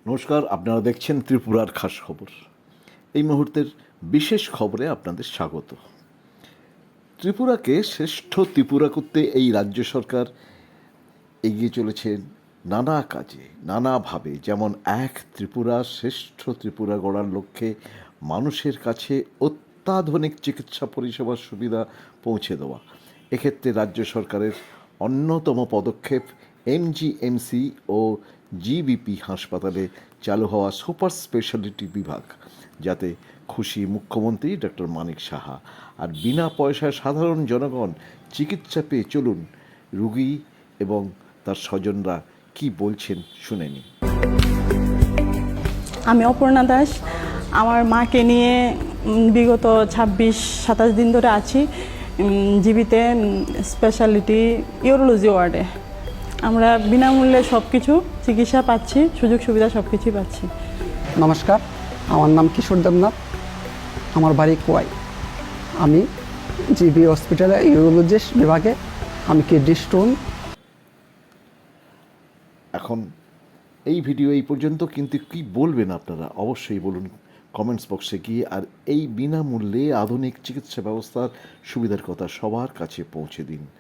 নমস্কার, আপনারা দেখছেন ত্রিপুরার খাস খবর। এই মুহূর্তের বিশেষ খবরে আপনাদের স্বাগত। ত্রিপুরাকে শ্রেষ্ঠ ত্রিপুরা করতে এই রাজ্য সরকার এগিয়ে চলেছেন নানা কাজে, নানাভাবে। যেমন এক ত্রিপুরা, শ্রেষ্ঠ ত্রিপুরা গড়ার লক্ষ্যে মানুষের কাছে অত্যাধুনিক চিকিৎসা পরিষেবার সুবিধা পৌঁছে দেওয়া। এক্ষেত্রে রাজ্য সরকারের অন্যতম পদক্ষেপ এমজিএমসি ও জিবিপি হাসপাতালে চালু হওয়া সুপার স্পেশালিটি বিভাগ, যাতে খুশি মুখ্যমন্ত্রী ডক্টর মানিক সাহা। আর বিনা পয়সায় সাধারণ জনগণ চিকিৎসা পেয়ে চলুন। রুগী এবং তার স্বজনরা কি বলছেন শুনে নিন। আমি অপর্ণা দাস। আমার মাকে নিয়ে বিগত 26-27 দিন ধরে আছি জিবিতে স্পেশালিটি ইউরোলজি ওয়ার্ডে। আমরা বিনামূল্যে সব কিছু চিকিৎসা পাচ্ছি, সুযোগ সুবিধা সব কিছুই পাচ্ছি। নমস্কার, আমার নাম কিশোর দেবনাথ, আমার বাড়ি কোয়াই। আমি জিবি হসপিটালে ইউরোলজিস্ট বিভাগে আমি কিডনি স্টোন। এখন এই ভিডিও এই পর্যন্ত, কিন্তু কি বলবেন আপনারা অবশ্যই বলুন কমেন্টস বক্সে গিয়ে। আর এই বিনামূল্যে আধুনিক চিকিৎসা ব্যবস্থার সুবিধার কথা সবার কাছে পৌঁছে দিন।